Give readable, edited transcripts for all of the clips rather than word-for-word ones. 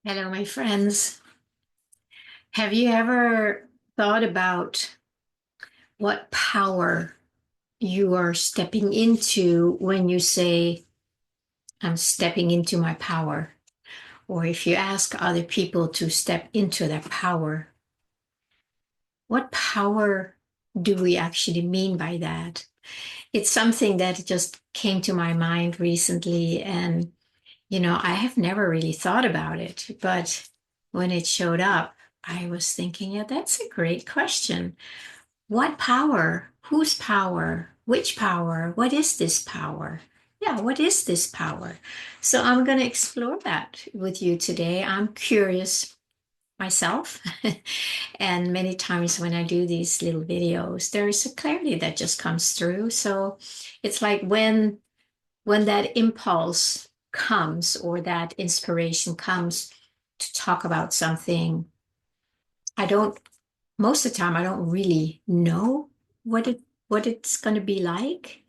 Hello, my friends. Have you ever thought about what power you are stepping into when you say, I'm stepping into my power? Or if you ask other people to step into their power, what power do we actually mean by that? It's something that just came to my mind recently, and I have never really thought about it, but when it showed up, I was thinking, yeah, that's a great question. What power? Whose power? Which power? What is this power? Yeah, what is this power? So I'm going to explore that with you today. I'm curious myself. And many times when I do these little videos, there is a clarity that just comes through. So it's like when that impulse comes or that inspiration comes to talk about something, I don't most of the time I don't really know what it's going to be like.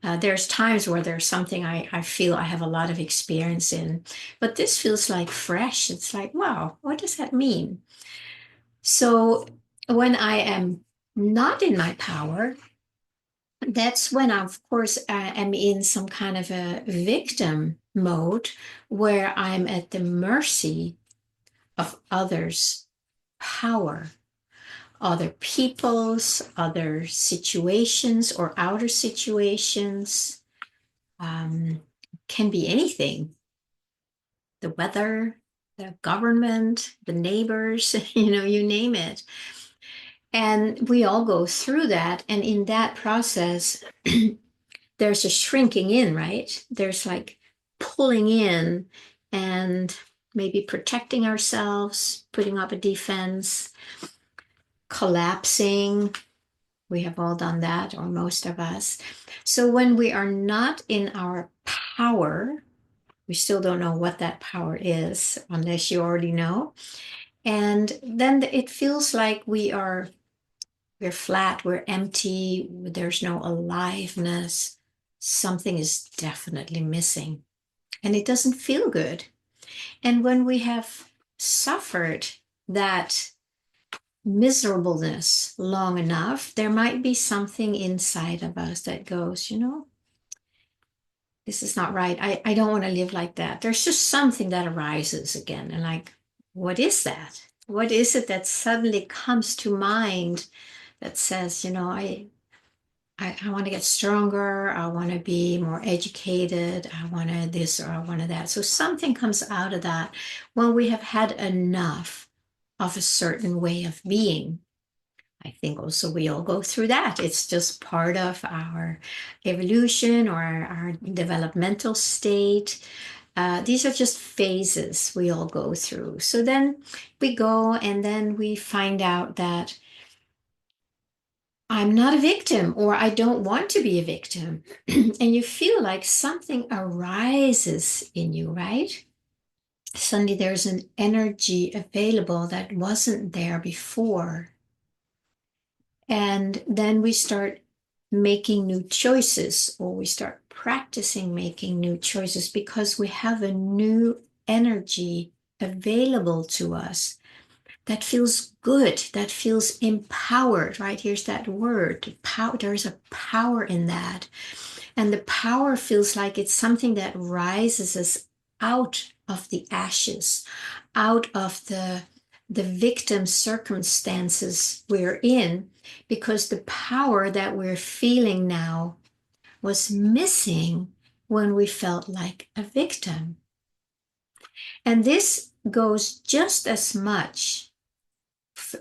There's times where there's something I feel I have a lot of experience in, but this feels like fresh. It's like, wow, what does that mean? So when I am not in my power, that's when I, of course, am in some kind of a victim mode where I'm at the mercy of others' power, other people's, other situations, or outer situations. Um, can be anything, the weather, the government, the neighbors, you name it. And we all go through that. And in that process, there's a shrinking in, right? There's like pulling in and maybe protecting ourselves, putting up a defense, collapsing. We have all done that, or most of us. So when we are not in our power, we still don't know what that power is unless you already know. And then it feels like we're flat, we're empty, there's no aliveness. Something is definitely missing. And it doesn't feel good. And when we have suffered that miserableness long enough, there might be something inside of us that goes, this is not right. I don't want to live like that. There's just something that arises again. And like, what is that? What is it that suddenly comes to mind that says, I want to get stronger. I want to be more educated. I want to this or I want to that. So something comes out of that when we have had enough of a certain way of being. I think also we all go through that. It's just part of our evolution or our developmental state. These are just phases we all go through. So then we go and then we find out that I'm not a victim or I don't want to be a victim. And you feel like something arises in you, right? Suddenly there's an energy available that wasn't there before. And then we start making new choices or we start practicing making new choices because we have a new energy available to us that feels good, that feels empowered, right? Here's that word, power. There's a power in that. And the power feels like it's something that rises us out of the ashes, out of the victim circumstances we're in, because the power that we're feeling now was missing when we felt like a victim. And this goes just as much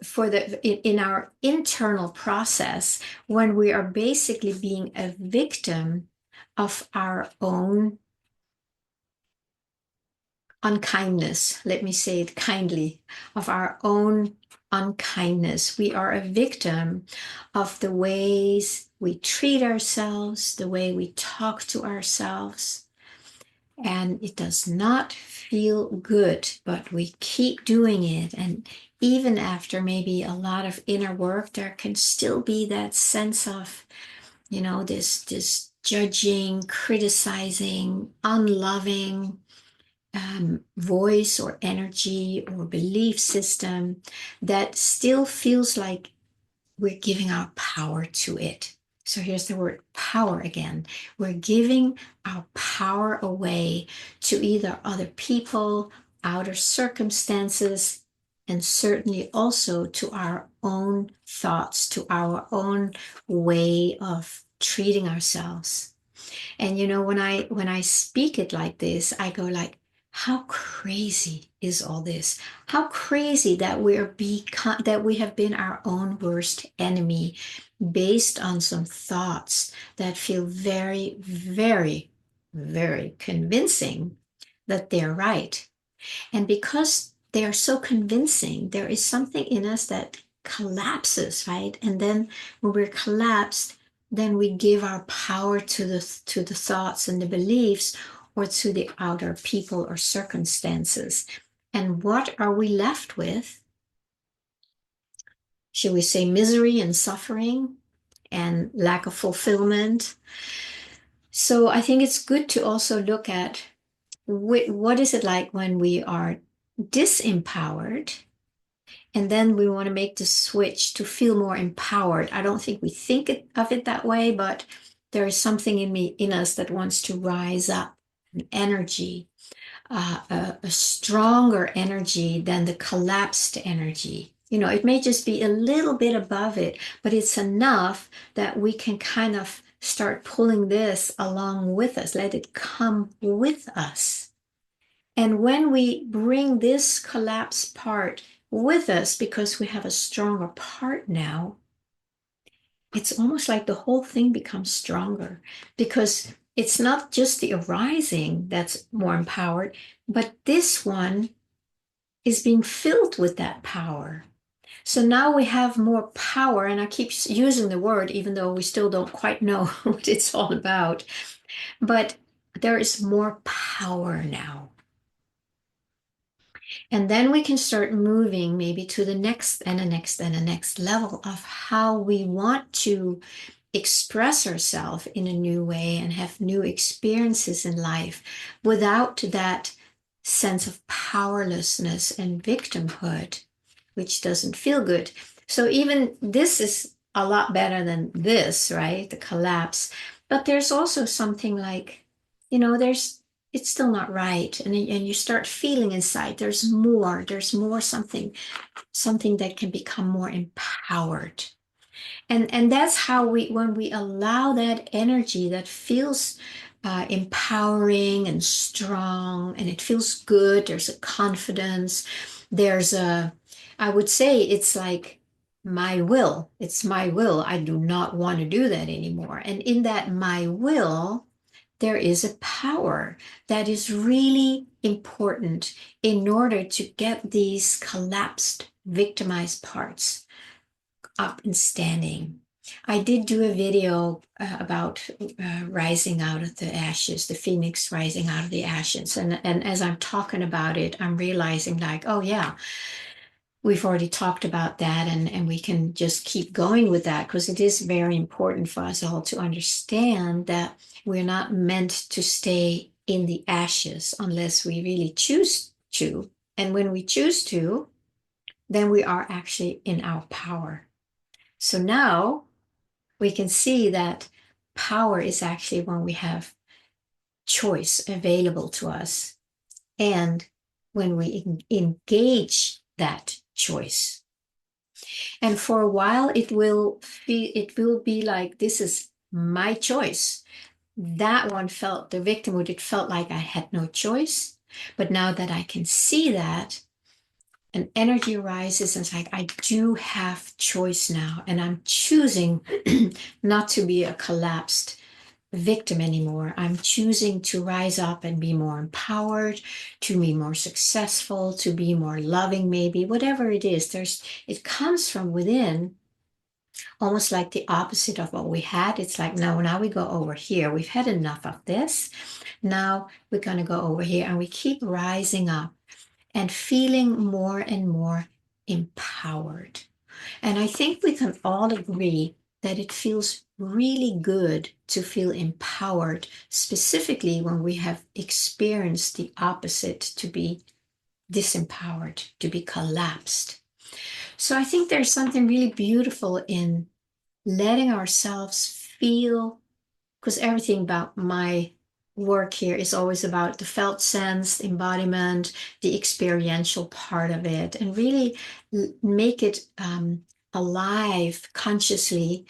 for in our internal process when we are basically being a victim of our own unkindness. Let me say it kindly, of our own unkindness. We are a victim of the ways we treat ourselves, the way we talk to ourselves, and it does not feel good, but we keep doing it. And even after maybe a lot of inner work, there can still be that sense of, this judging, criticizing, unloving, voice or energy or belief system that still feels like we're giving our power to it. So here's the word power again. We're giving our power away to either other people, outer circumstances, and certainly also to our own thoughts, to our own way of treating ourselves. And when I speak it like this, I go like, how crazy is all this? How crazy that that we have been our own worst enemy based on some thoughts that feel very, very, very convincing that they're right. And because they are so convincing, there is something in us that collapses, right? And then when we're collapsed, then we give our power to the thoughts and the beliefs or to the outer people or circumstances. And what are we left with? Should we say misery and suffering and lack of fulfillment? So I think it's good to also look at what is it like when we are disempowered, and then we want to make the switch to feel more empowered. I don't think we of it that way, but there is something in us that wants to rise up, an energy, a stronger energy than the collapsed energy. It may just be a little bit above it, but it's enough that we can kind of start pulling this along with us, let it come with us. And when we bring this collapsed part with us because we have a stronger part now, it's almost like the whole thing becomes stronger because it's not just the arising that's more empowered, but this one is being filled with that power. So now we have more power, and I keep using the word even though we still don't quite know what it's all about, but there is more power now. And then we can start moving maybe to the next and the next and the next level of how we want to express ourselves in a new way and have new experiences in life without that sense of powerlessness and victimhood, which doesn't feel good. So even this is a lot better than this, right? The collapse. But there's also something like, it's still not right. And you start feeling inside, there's more something that can become more empowered. And that's how when we allow that energy that feels empowering and strong, and it feels good, there's a confidence, I would say it's like it's my will. I do not want to do that anymore. And in that my will, there is a power that is really important in order to get these collapsed, victimized parts up and standing. I did do a video about rising out of the ashes, the phoenix rising out of the ashes. And as I'm talking about it, I'm realizing like, oh yeah, we've already talked about that, and we can just keep going with that because it is very important for us all to understand that we're not meant to stay in the ashes unless we really choose to. And when we choose to, then we are actually in our power. So now we can see that power is actually when we have choice available to us and when we engage that choice. And for a while, it will be like, this is my choice. That one the victimhood, it felt like I had no choice. But now that I can see that, an energy arises and it's like, I do have choice now. And I'm choosing not to be a collapsed victim anymore. I'm choosing to rise up and be more empowered, to be more successful, to be more loving, maybe, whatever it is. It comes from within, almost like the opposite of what we had. It's like, no, now we go over here. We've had enough of this. Now we're going to go over here, and we keep rising up and feeling more and more empowered. And I think we can all agree that it feels really good to feel empowered, specifically when we have experienced the opposite, to be disempowered, to be collapsed. So I think there's something really beautiful in letting ourselves feel, because everything about my work here is always about the felt sense, the embodiment, the experiential part of it, and really make it alive consciously.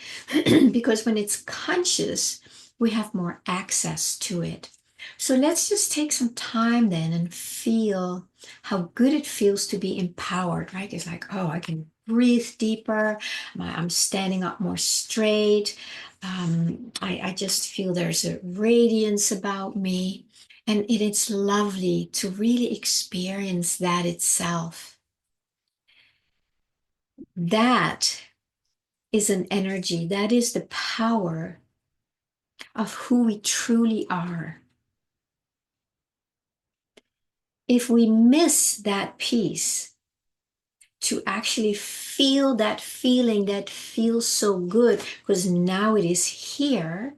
Because when it's conscious, we have more access to it. So let's just take some time then and feel how good it feels to be empowered, right? It's like, oh, I can breathe deeper. I'm standing up more straight. I just feel there's a radiance about me. And it's lovely to really experience that itself. That is an energy, that is the power of who we truly are. If we miss that piece, to actually feel that feeling that feels so good, because now it is here.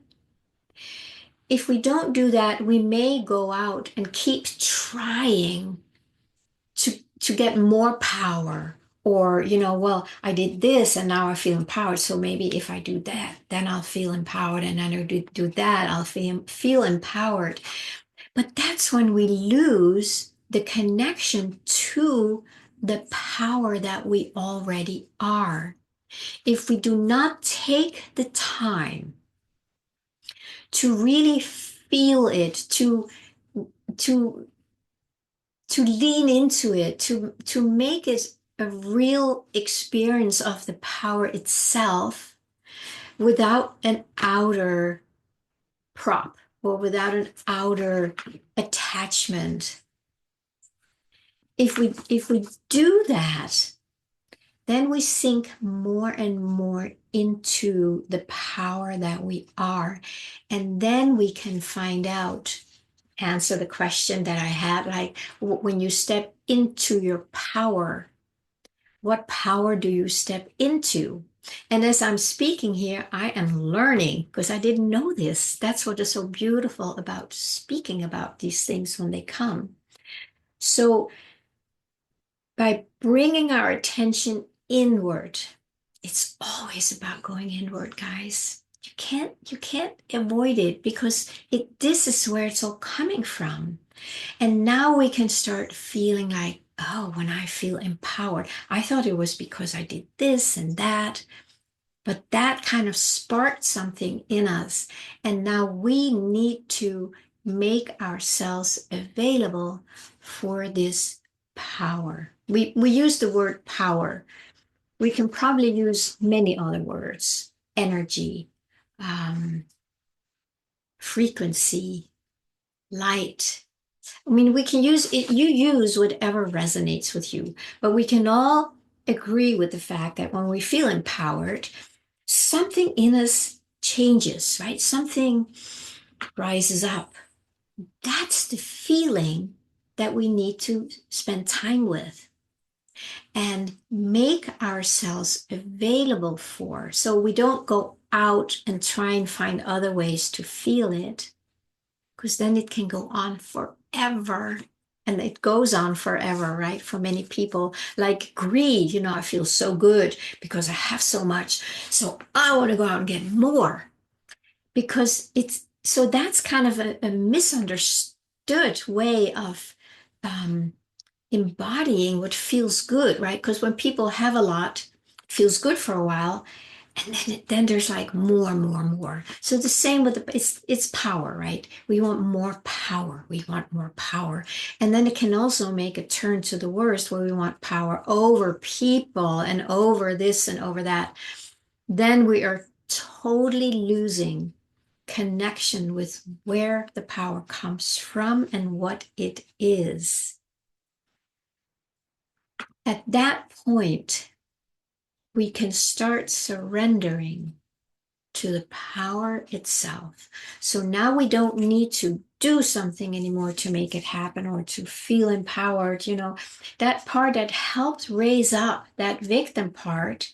If we don't do that, we may go out and keep trying to get more power, or well, I did this and now I feel empowered, so maybe if I do that, then I'll feel empowered, and then I do that, I'll feel empowered. But that's when we lose the connection to the power that we already are. If we do not take the time to really feel it, to lean into it, to make it a real experience of the power itself, without an outer prop or without an outer attachment. If we do that, then we sink more and more into the power that we are. And then we can find out, answer the question that I had, like, when you step into your power, what power do you step into? And as I'm speaking here, I am learning, because I didn't know this. That's what is so beautiful about speaking about these things when they come. So by bringing our attention inward, it's always about going inward, guys. You can't avoid it, because this is where it's all coming from. And now we can start feeling like, oh, when I feel empowered, I thought it was because I did this and that, but that kind of sparked something in us. And now we need to make ourselves available for this power. We use the word power. We can probably use many other words: energy, frequency, light. I mean, we can use it, you use whatever resonates with you, but we can all agree with the fact that when we feel empowered, something in us changes, right? Something rises up. That's the feeling that we need to spend time with and make ourselves available for. So we don't go out and try and find other ways to feel it, because then it can go on forever. And it goes on forever, right? For many people, like greed, I feel so good because I have so much. So I want to go out and get more, because so that's kind of a misunderstood way of embodying what feels good, right? Because when people have a lot, it feels good for a while, and then there's like more. So the same with it's power, right? We want more power. We want more power. And then it can also make a turn to the worst, where we want power over people and over this and over that. Then we are totally losing connection with where the power comes from and what it is. At that point, we can start surrendering to the power itself. So now we don't need to do something anymore to make it happen or to feel empowered. That part that helped raise up that victim part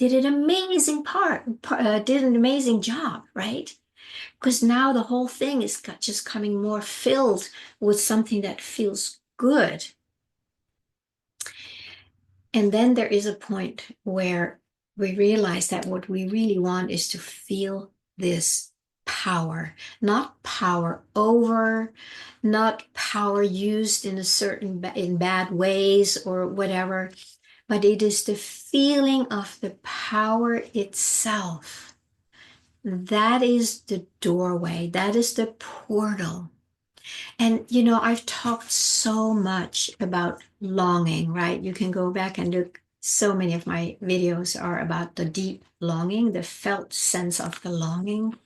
did an amazing did an amazing job, right? Because now the whole thing is just coming more filled with something that feels good. And then there is a point where we realize that what we really want is to feel this power, not power over, not power used in a certain in bad ways or whatever, but it is the feeling of the power itself. That is the doorway, that is the portal. And I've talked so much about longing, right? You can go back and look. So many of my videos are about the deep longing, the felt sense of the longing.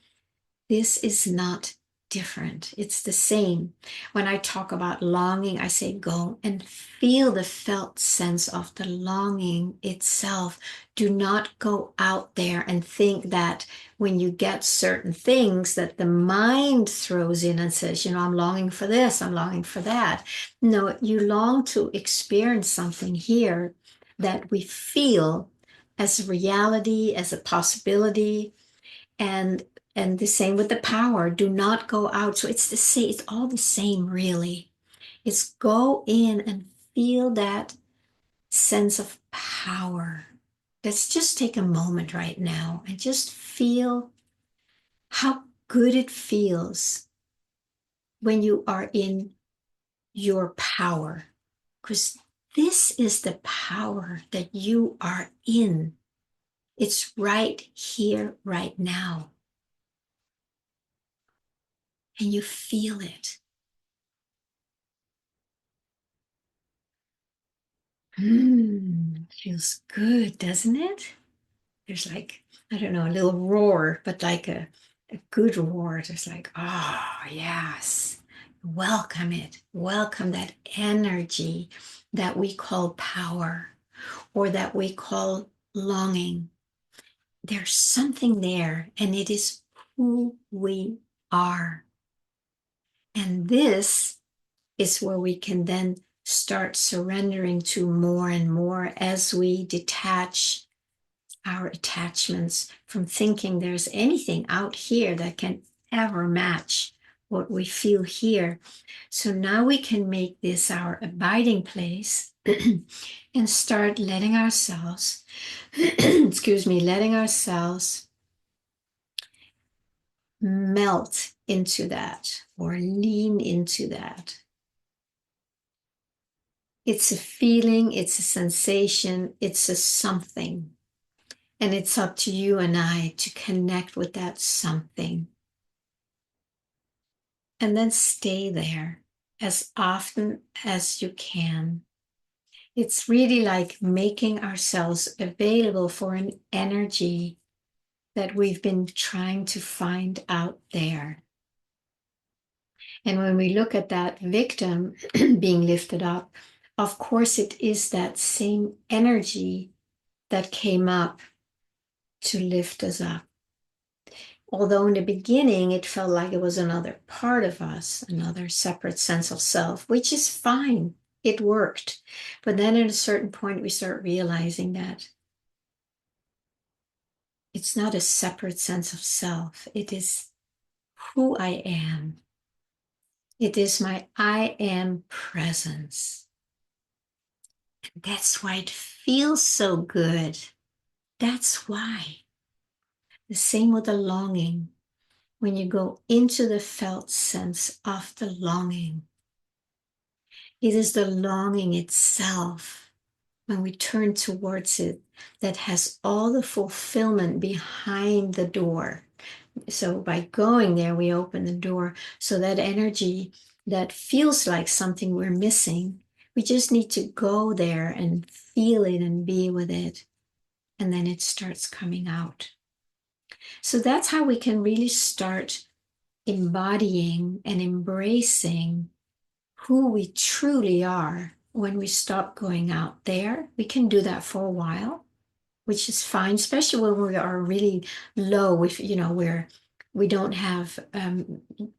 This is not different. It's the same. When I talk about longing, I say go and feel the felt sense of the longing itself. Do not go out there and think that when you get certain things that the mind throws in and says, I'm longing for this, I'm longing for that. No, you long to experience something here that we feel as reality, as a possibility, and the same with the power. Do not go out. So it's the same, it's all the same, really. It's go in and feel that sense of power. Let's just take a moment right now and just feel how good it feels when you are in your power. Because this is the power that you are in. It's right here, right now. And you feel it. Feels good, doesn't it? There's like, I don't know, a little roar, but like a good roar. There's like, oh, yes, welcome it. Welcome that energy that we call power or that we call longing. There's something there, and it is who we are. And this is where we can then start surrendering to more and more as we detach our attachments from thinking there's anything out here that can ever match what we feel here. So now we can make this our abiding place and start letting ourselves, letting ourselves melt into that or lean into that. It's a feeling, it's a sensation, it's a something. And it's up to you and I to connect with that something. And then stay there as often as you can. It's really like making ourselves available for an energy that we've been trying to find out there. And when we look at that victim being lifted up, of course, it is that same energy that came up to lift us up. Although in the beginning, it felt like it was another part of us, another separate sense of self, which is fine. It worked. But then at a certain point, we start realizing that it's not a separate sense of self. It is who I am. It is my I am presence. And that's why it feels so good. That's why. The same with the longing. When you go into the felt sense of the longing, it is the longing itself, when we turn towards it, that has all the fulfillment behind the door. So by going there, we open the door. So that energy that feels like something we're missing, we just need to go there and feel it and be with it. And then it starts coming out. So that's how we can really start embodying and embracing who we truly are when we stop going out there. We can do that for a while, which is fine, especially when we are really low. If we don't have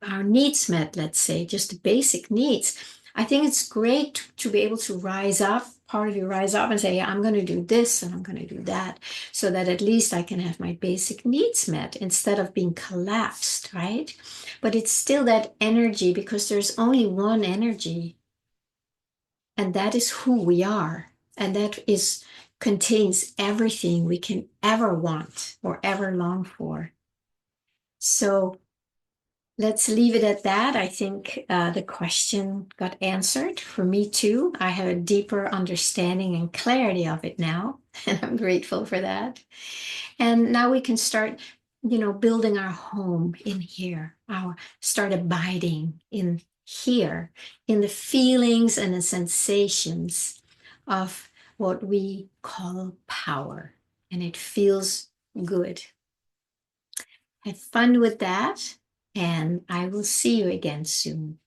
our needs met, let's say, just the basic needs. I think it's great to be able to rise up, part of you rise up and say, yeah, I'm going to do this and I'm going to do that, so that at least I can have my basic needs met instead of being collapsed, right? But it's still that energy because there's only one energy, and that is who we are. And that is contains everything we can ever want or ever long for. So let's leave it at that. I think the question got answered for me too. I have a deeper understanding and clarity of it now, and I'm grateful for that. And now we can start, building our home in here, start abiding in here, in the feelings and the sensations of what we call power. And it feels good. Have fun with that, and I will see you again soon.